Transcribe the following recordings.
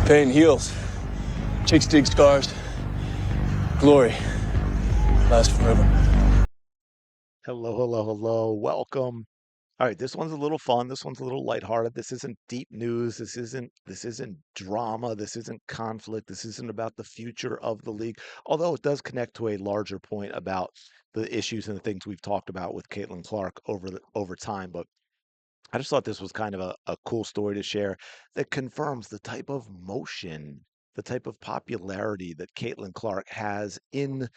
Pain heals. Chicks dig scars. Glory lasts forever. Hello, hello, hello. Welcome. All right, this one's a little fun. This one's a little lighthearted. This isn't deep news. This isn't drama. This isn't conflict. This isn't about the future of the league. Although it does connect to a larger point about the issues and the things we've talked about with Caitlin Clark over time. But I just thought this was kind of a cool story to share that confirms the type of motion, the type of popularity that Caitlin Clark has in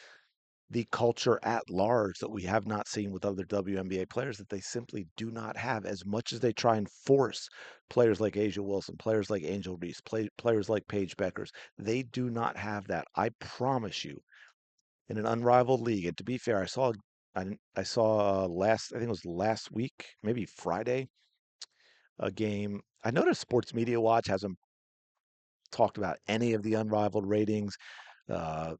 the culture at large that we have not seen with other WNBA players that they simply do not have as much as they try and force players like Asia Wilson, players like Angel Reese, players like Paige Beckers. They do not have that. I promise you, in an unrivaled league. And to be fair, I saw last I think it was last week, maybe Friday, a game. I noticed Sports Media Watch hasn't talked about any of the unrivaled ratings. Uh,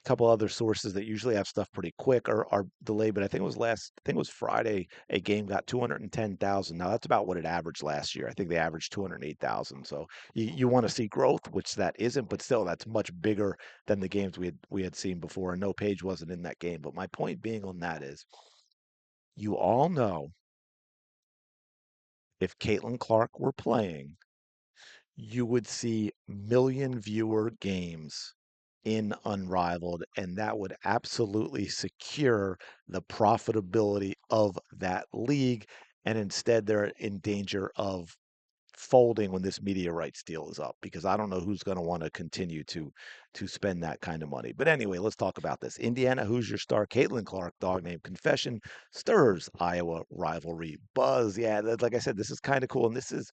Couple other sources that usually have stuff pretty quick are delayed, but I think it was Friday, a game got 210,000. Now that's about what it averaged last year. I think they averaged 208,000. So you want to see growth, which that isn't, but still that's much bigger than the games we had seen before. And no, Page wasn't in that game. But my point being on that is you all know if Caitlin Clark were playing, you would see million viewer games in Unrivaled, and that would absolutely secure the profitability of that league. And instead, they're in danger of folding when this media rights deal is up because I don't know who's going to want to continue to spend that kind of money. But anyway, let's talk about this. Indiana Hoosier star Caitlin Clark, dog named Confession, stirs Iowa rivalry buzz. Yeah, like I said, this is kind of cool, and this is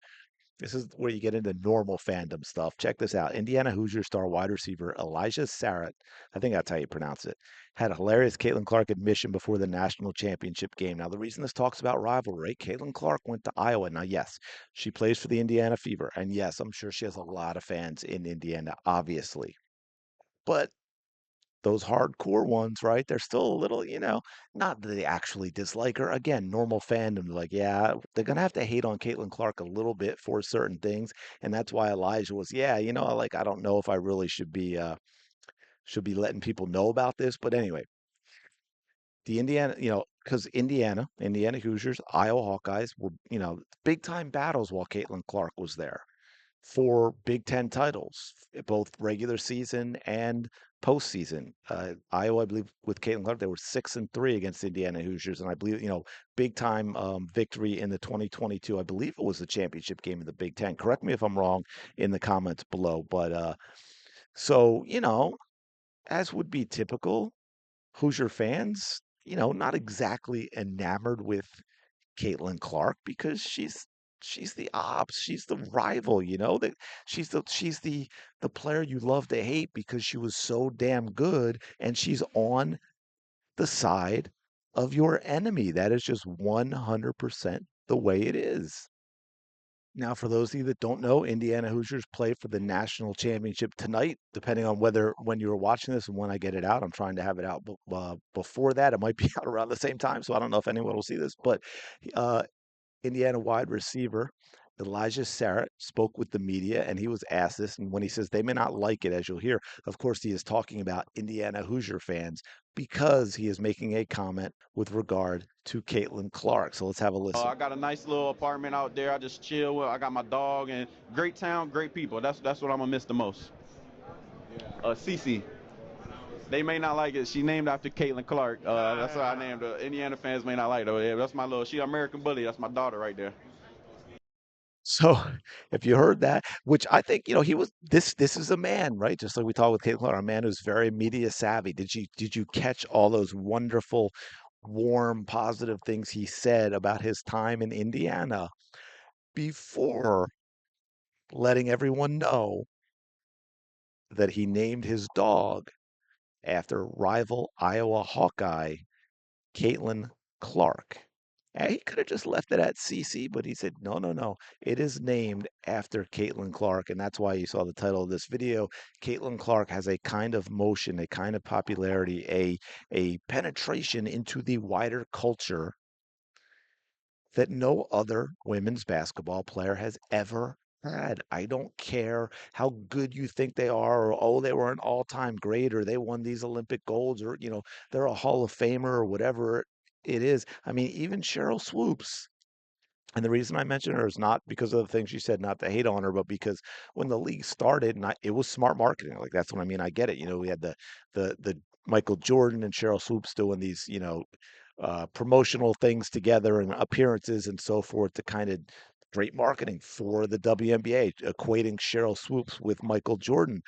where you get into normal fandom stuff. Check this out. Indiana Hoosier star wide receiver Elijah Sarrett, I think that's how you pronounce it, had a hilarious Caitlin Clark admission before the national championship game. Now, the reason this talks about rivalry, Caitlin Clark went to Iowa. Now, yes, she plays for the Indiana Fever. And yes, I'm sure she has a lot of fans in Indiana, obviously. But those hardcore ones, right? They're still a little, not that they actually dislike her. Again, normal fandom, like, yeah, they're gonna have to hate on Caitlin Clark a little bit for certain things, and that's why Elijah was, yeah, like I don't know if I really should be letting people know about this, but anyway, the Indiana, because Indiana Hoosiers, Iowa Hawkeyes were, big time battles while Caitlin Clark was there for Big Ten titles, both regular season and postseason. Iowa, I believe, with Caitlin Clark, they were 6-3 against Indiana Hoosiers, and I believe, big time victory in the 2022. I believe it was the championship game of the Big Ten. Correct me if I'm wrong in the comments below, but so as would be typical, Hoosier fans, not exactly enamored with Caitlin Clark because she's the ops, she's the rival, that she's the player you love to hate because she was so damn good and she's on the side of your enemy. That is just 100% the way it is. Now, for those of you that don't know, Indiana Hoosiers play for the national championship tonight, depending on when you were watching this and when I get it out. I'm trying to have it out before that. It might be out around the same time, so I don't know if anyone will see this, but uh, Indiana wide receiver Elijah Sarrett spoke with the media and he was asked this. And when he says they may not like it, as you'll hear, of course, he is talking about Indiana Hoosier fans because he is making a comment with regard to Caitlin Clark. So let's have a listen. I got a nice little apartment out there. I just chill with. I got my dog and great town, great people. That's what I'm gonna miss the most. Cece. They may not like it. She named after Caitlin Clark. That's why I named her. Indiana fans may not like her. Yeah, that's my little. She American Bully. That's my daughter right there. So if you heard that, which I think, he was this is a man, right? Just like we talked with Caitlin Clark, a man who's very media savvy. Did you catch all those wonderful, warm, positive things he said about his time in Indiana before letting everyone know that he named his dog after rival Iowa Hawkeye Caitlin Clark? And he could have just left it at CC, but he said, no, no, no. It is named after Caitlin Clark. And that's why you saw the title of this video. Caitlin Clark has a kind of motion, a kind of popularity, a penetration into the wider culture that no other women's basketball player has ever bad. I don't care how good you think they are, or oh, they were an all-time great, or they won these Olympic golds, or they're a Hall of Famer, or whatever it is. I mean, even Cheryl Swoops. And the reason I mention her is not because of the things she said, not to hate on her, but because when the league started, it was smart marketing. Like that's what I mean. I get it. We had the Michael Jordan and Cheryl Swoops doing these, promotional things together and appearances and so forth to kind of great marketing for the WNBA, equating Cheryl Swoops with Michael Jordan.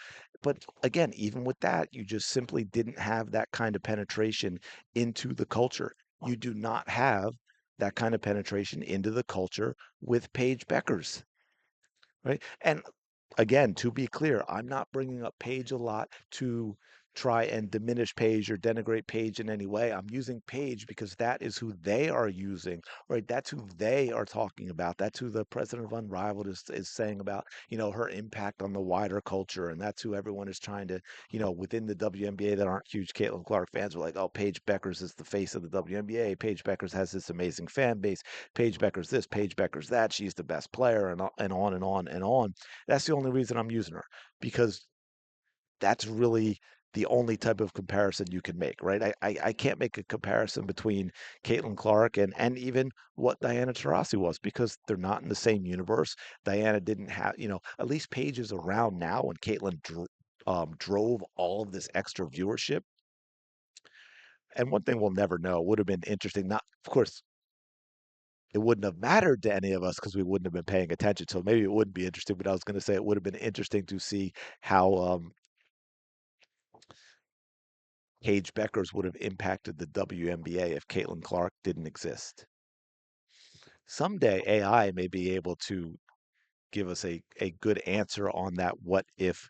But again, even with that, you just simply didn't have that kind of penetration into the culture. You do not have that kind of penetration into the culture with Paige Beckers, right? And again, to be clear, I'm not bringing up Paige a lot to try and diminish Paige or denigrate Paige in any way. I'm using Paige because that is who they are using, right? That's who they are talking about. That's who the president of Unrivaled is saying about, her impact on the wider culture. And that's who everyone is trying to, within the WNBA that aren't huge Caitlin Clark fans are like, oh, Paige Beckers is the face of the WNBA. Paige Beckers has this amazing fan base. Paige Beckers this, Paige Beckers that. She's the best player, and on and on and on. That's the only reason I'm using her, because that's really the only type of comparison you can make, right? I can't make a comparison between Caitlin Clark and even what Diana Taurasi was, because they're not in the same universe. Diana didn't have, at least Paige is around now, and Caitlin drove all of this extra viewership. And one thing we'll never know, would have been interesting. Not, of course, it wouldn't have mattered to any of us because we wouldn't have been paying attention. So maybe it wouldn't be interesting, but I was going to say it would have been interesting to see how Paige Beckers would have impacted the WNBA if Caitlin Clark didn't exist. Someday AI may be able to give us a good answer on that what if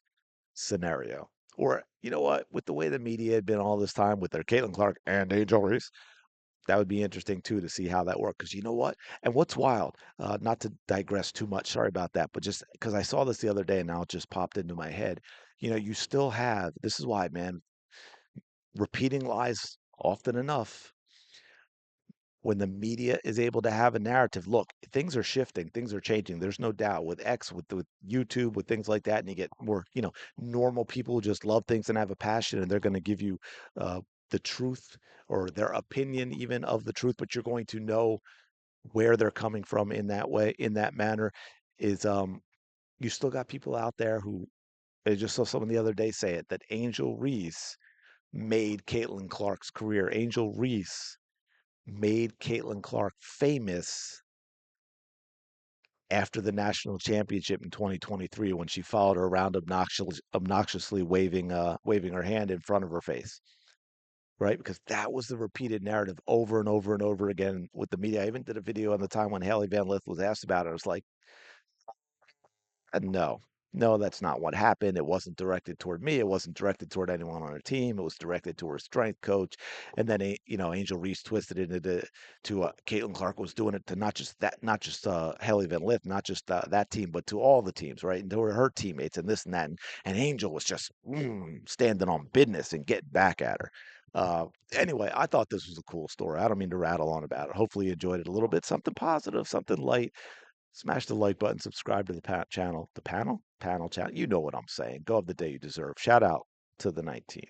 scenario. Or, you know what, with the way the media had been all this time with their Caitlin Clark and Angel Reese, that would be interesting too to see how that worked. Because you know what? And what's wild, not to digress too much, sorry about that, but just because I saw this the other day and now it just popped into my head. You still have, this is why, man, repeating lies often enough, when the media is able to have a narrative, look, things are shifting, things are changing. There's no doubt with X, with YouTube, with things like that, and you get more, normal people who just love things and have a passion, and they're going to give you the truth or their opinion even of the truth, but you're going to know where they're coming from in that way, in that manner. Is You still got people out there who, I just saw someone the other day say it, that Angel Reese made Caitlin Clark's career. Angel Reese made Caitlin Clark famous after the national championship in 2023 when she followed her around obnoxiously waving her hand in front of her face, right? Because that was the repeated narrative over and over and over again with the media. I even did a video on the time when Haley Van Lith was asked about it. I was like, no, no, that's not what happened. It wasn't directed toward me. It wasn't directed toward anyone on her team. It was directed to her strength coach. And then, Angel Reese twisted it Caitlin Clark was doing it to not just Haley Van Lith, not just that team, but to all the teams, right? And to her teammates and this and that. And Angel was just standing on business and getting back at her. Anyway, I thought this was a cool story. I don't mean to rattle on about it. Hopefully you enjoyed it a little bit. Something positive, something light. Smash the like button, subscribe to the channel. The panel? Panel channel. You know what I'm saying. Go have the day you deserve. Shout out to the 19.